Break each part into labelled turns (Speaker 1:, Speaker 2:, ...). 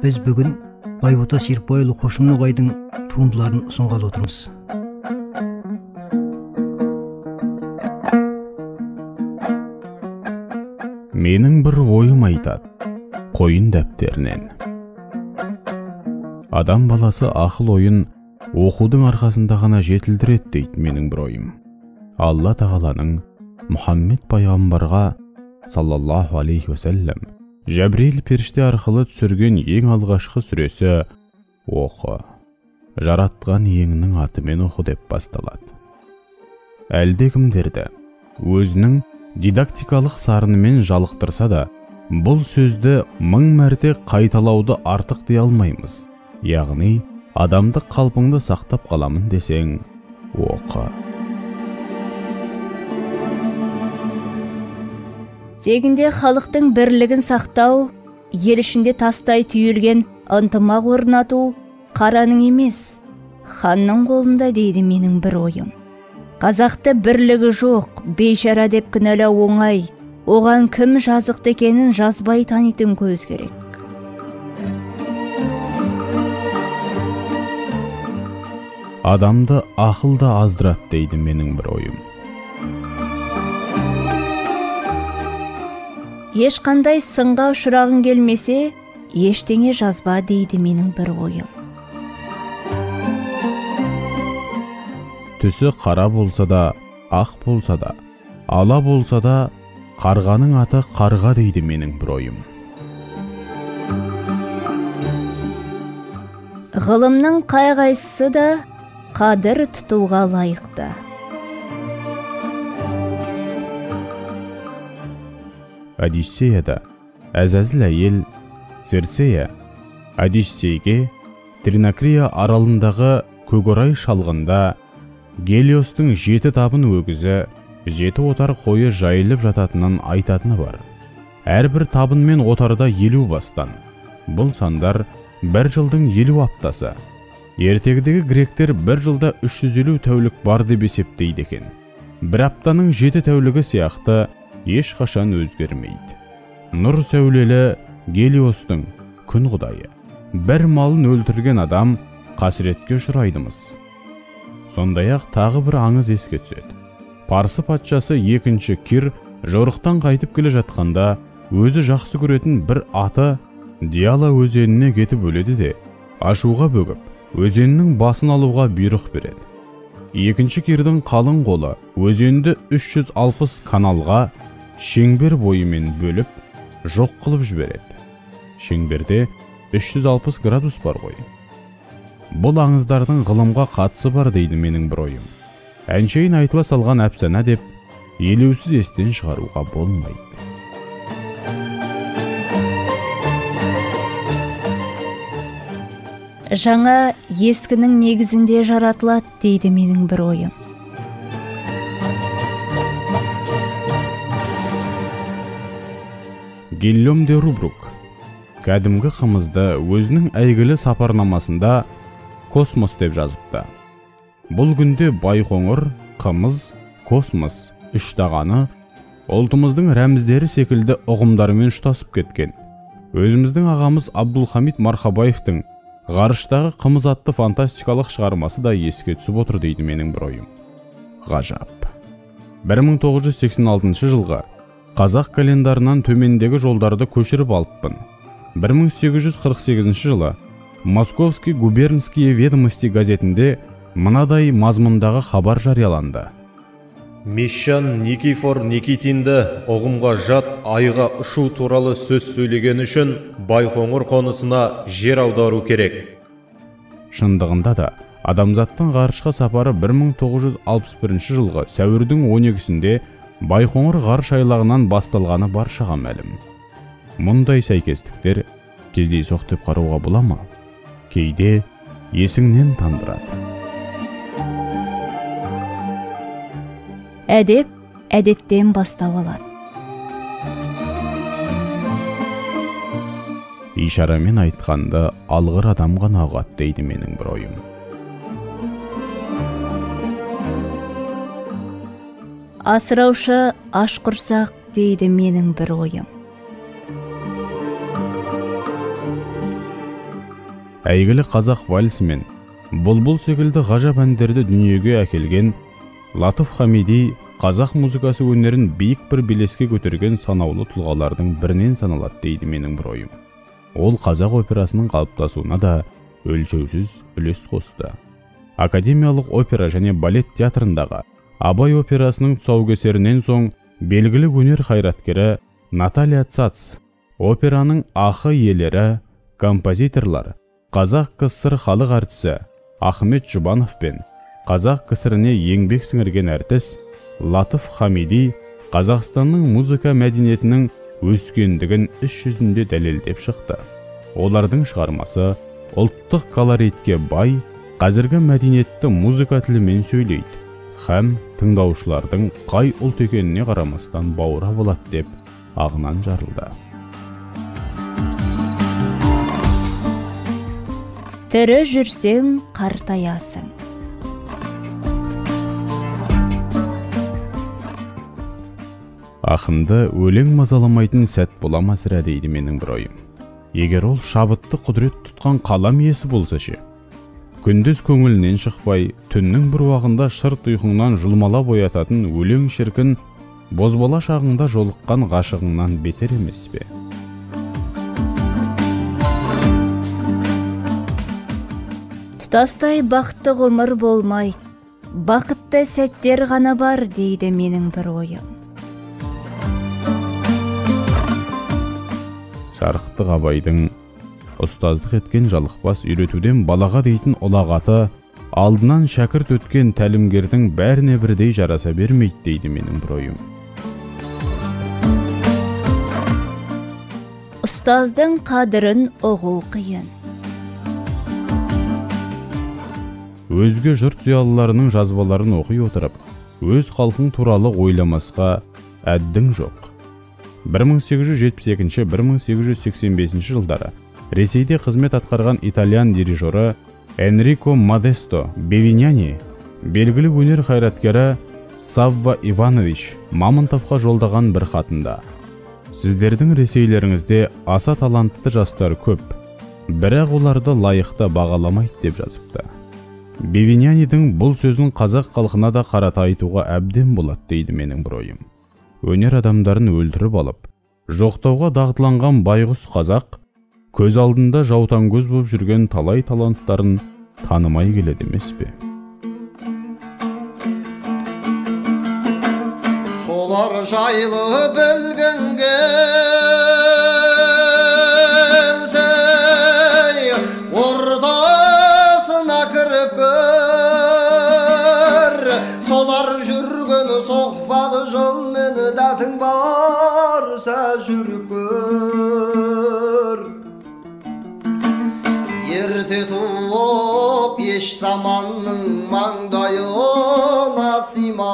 Speaker 1: Біз бүгін Байбота Серікбайұлы Қошымноғайдың туындыларын ұсынғалы отырмыз.
Speaker 2: Менің бір ойым айтады, қойын дәптерінен. Адам баласы ақыл ойын оқудың арқасында ғана жетілдіреді дейді менің бір ойым. Алла тағаланың Мұхаммед пайғамбарға саллаллаху алейхи вассалам Жәбірейіл періште арқылы түсірген ең алғашқы сүресі оқы. Жаратқан иеңнің атымен оқы деп басталады. Әлдекімдерді өзінің дидактикалық сарынымен жалықтырса да, бұл сөзді 1000 мәрте қайталауды артық дей алмаймыз. Яғни, адамдық қалпыңды сақтап қаламын десең, оқы.
Speaker 3: Тегінде халықтың бірлігін сақтау, ел ішінде тастай түйілген ынтымақ орнату қараның емес, ханның қолында дейді менің бір ойым. Қазақты бірлігі жоқ, бейшара деп кінәлау оңай, оған кім жазықты екенін жазбай танитын көз керек.
Speaker 2: Адамды ақылды аздырады дейді менің бір ойым.
Speaker 3: Ешқандай сынға ұшырағың келмесе, ештеңе жазба дейді менің бір ойым.
Speaker 2: Түсі қара болса да, ақ болса да, ала болса да, қарғаның аты қарға дейді менің бір ойым.
Speaker 3: Ғылымның қай-қайсысы да қадір тұтуға лайықты.
Speaker 2: Одиссеяда Әзәзіл әйел Цирцея Одиссейге Тринакрия аралындағы көкорай шалғында Гелиостың 7 табын өгізі, 7 отар қойы жайылып жататынын айтатыны бар. Әрбір табын мен отарда 50 бастан. Бұл сандар бір жылдың 50 аптасы. Ертегідегі гректер бір жылда 350 тәулік бар деп есептейді екен. Бір аптаның 7 тәулігі сияқты ешқашан өзгермейді. Нұр сәулелі Гелиостың күн құдайы. Бір малын өлтірген адам қасіретке ұшырайдымыз. Сондай-ақ тағы бір аңыз еске түседі. Парсы патшасы 2-ші Кир жорықтан қайтып келе жатқанда өзі жақсы көретін бір аты Диала өзеніне кетіп өледі де, ашуға бөгіп, өзеннің басын алуға бұйрық береді. 2-ші Кирдің қалың қолы өзенді 360 каналға шеңбер бойымен бөліп, жоқ қылып жібереді. Шеңберде 360 градус бар ғой. Бұл аңыздардың ғылымға қатысы бар дейді менің бір ойым. Әншейін айтыла салған әпсана деп, елеусіз естен шығаруға болмайды.
Speaker 3: Жаңа ескінің негізінде жаратылады дейді менің бір ойым.
Speaker 2: Гильом де Рубрук кәдімгі қымызды өзінің әйгілі сапарнамасында космос деп жазыпты. Бұл күнде байқоңыр, қымыз, космос, үштағаны ұлтымыздың рәміздері секілді ұғымдарымен ұштасып кеткен. Өзіміздің ағамыз Абдулхамид Мархабаевтың ғарыштағы қымыз атты фантастикалық шығармасы да еске түсіп отыр дейді менің бір ойым. Ғажап. 1986 жылғы қазақ календарынан төмендегі жолдарды көшіріп алыппын. 1848 жылы Московский губернские ведомости газетінде мынадай мазмұндағы хабар жарияланды.
Speaker 4: Мещан Никифор Никитинді ұғымға жат айға ұшу туралы сөз сөйлеген үшін Байқоңыр қонысына жер аудару керек.
Speaker 2: Шындығында да адамзаттың ғарышқа сапары 1961 жылғы сәуірдің 12-сінде Байқоңыр ғарыш айлағынан басталғаны баршаға мәлім. Мұндай сәйкестіктер кездейсоқ деп қарауға бола ма? Кейде есіңнен тандырады.
Speaker 3: Әдеп әдеттен бастау алады.
Speaker 2: Ишарамен айтқанды алғыр адам ғана ұғады дейді менің бір ойым.
Speaker 3: Асыраушы аш құрсақ дейді менің бір ойым.
Speaker 2: әйгілі қазақ вальсі мен бұлбұл секілді ғажап әндерді дүниеге әкелген Латыф Хамиди қазақ музыкасы өнерін биік бір белеске көтерген санаулы тұлғалардың бірінен саналады дейді менің бір ойым. Ол қазақ операсының қалыптасуына да өлшеусіз үлес қосты. Академиялық опера және балет театрындағы Абай операсының тұсаукесерінен соң белгілі өнер қайраткері Наталья Цац, операның ақы иелері, композиторлар, Қазақ КСР халық әртісі Ахмет Жұбанов пен Қазақ КСРіне еңбек сіңірген әртіс Латыф Хамиди Қазақстанның музыка мәдениетінің өскендігін іс жүзінде дәлелдеп шықты. Олардың шығармасы ұлттық колоритке бай, қазіргі мәдениетті музыка тілімен сөйлейді, һәм тыңдаушылардың қай ұлт екеніне қарамастан бауыра болады деп ағынан жарылды.
Speaker 3: Тірі жүрсең қартаясың.
Speaker 2: Ақынды өлең мазаламайтын сәт бола ма сірә дейді менің бір ойым. Егер ол шабытты құдірет тұтқан қалам иесі болса ше, күндіз көңілінен шықпай, түннің бір уағында шырт ұйқыңнан жұлмалап оятатын өлең шіркін бозбала шағыңда жолыққан ғашығыңнан бетер емес пе?
Speaker 3: Тұтастай бақытты ғұмыр болмайды, бақытты сәттер ғана бар дейді менің бір ойым.
Speaker 2: Жарықтық Абайдың ұстаздық еткен жалықпас үйретуден балаға дейтін ұлағаты алдынан шәкірт өткен тәлімгердің бәріне бірдей жараса бермейді дейді менің бір ойым.
Speaker 3: Ұстаздың қадірін ұғу қиын.
Speaker 2: Өзге жұрт зиялыларының жазбаларын оқи отырып, өз халқың туралы ойламасқа әддің жоқ. 1872-1885 жылдары Ресейде қызмет атқарған итальян дирижері Энрико Модесто Бевиняни белгілі өнер қайраткері Савва Иванович Мамонтовқа жолдаған бір хатында: сіздердің ресейлеріңізде аса талантты жастар көп, бірақ оларды лайықты бағаламайды деп жазыпты. Бевинянидің бұл сөзін қазақ халқына да қарата айтуға әбден болады дейді менің бір ойым. Өнер адамдарын өлтіріп алып, жоқтауға дағдыланған байғұс қазақ көз алдында жаутаңкөз болып жүрген талай таланттарын танымай келеді емес пе?
Speaker 5: Солар жайлы білгің келсе, ортасына кіріп көр. Солар жүрген соқпағы жолмен дәтің барса жүріп көр. Ерте туып еш заманның маңдайына сыймаған,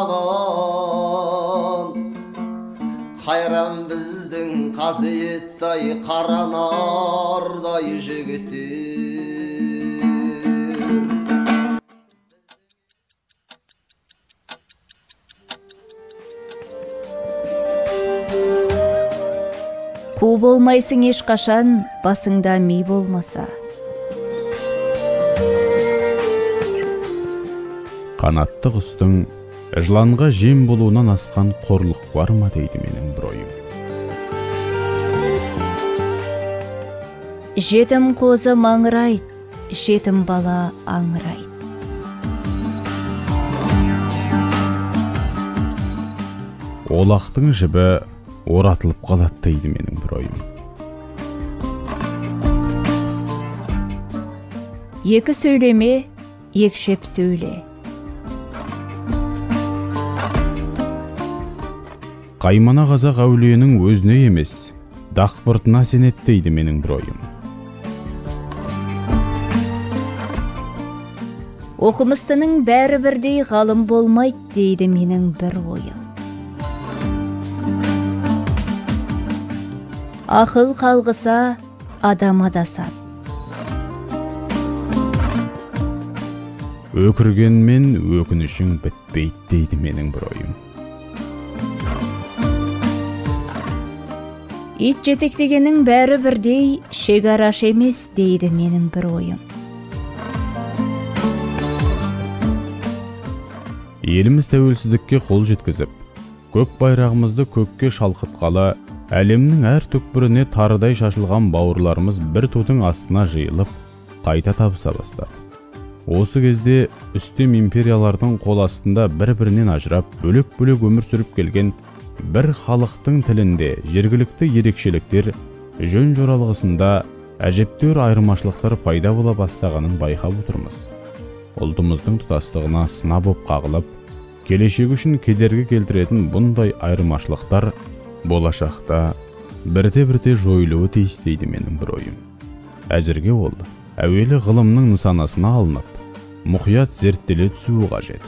Speaker 5: қайран біздің қасиеттай қаранардай жігіттер.
Speaker 3: Қу болмайсың ешқашан, басыңда ми болмаса.
Speaker 2: Қанатты құстың жыланға жем болуынан асқан қорлық бар ма дейді менің бір ойым.
Speaker 3: Жетім қозы маңырайды, жетім бала аңырайды.
Speaker 2: Олақтың жібі оратылып қалады дейді менің бір ойым.
Speaker 3: Екі сөйлеме, екшеп сөйле.
Speaker 2: Қаймана қазақ әулиенің өзіне емес, дақпыртына сенеді дейді менің бір ойым.
Speaker 3: Оқымыстының бәрі бірдей ғалым болмайды дейді менің бір ойым. Ақыл қалғыса, адам адасады.
Speaker 2: Өкіргенмен өкінішің бітпейді дейді менің бір ойым.
Speaker 3: ит жетектегеннің бәрі бірдей, шекараш емес дейді менің бір ойым.
Speaker 2: Еліміз тәуелсіздікке қол жеткізіп, көк байрағымызды көкке шалқытқалы, әлемнің әр түкпіріне тарыдай шашылған бауырларымыз бір тудың астына жиылып, қайта табыса бастады. Осы кезде үстем империялардың қол астында бір-бірінен ажырап, бөлек-бөлек өмір сүріп келген бір халықтың тілінде жергілікті ерекшеліктер, жөн жоралғысында әжептәуір айырмашылықтар пайда бола бастағанын байқап отырмыз. Ұлтымыздың тұтастығына сына боп қағылып, келешегі үшін кедергі келтіретін бұндай айырмашылықтар болашақта бірте-бірте жойылуы тиіс дейді менің бір ойым. Әзірге ол әуелі ғылымның нысанасына алынып, мұқият зерттеле түсуі қажет.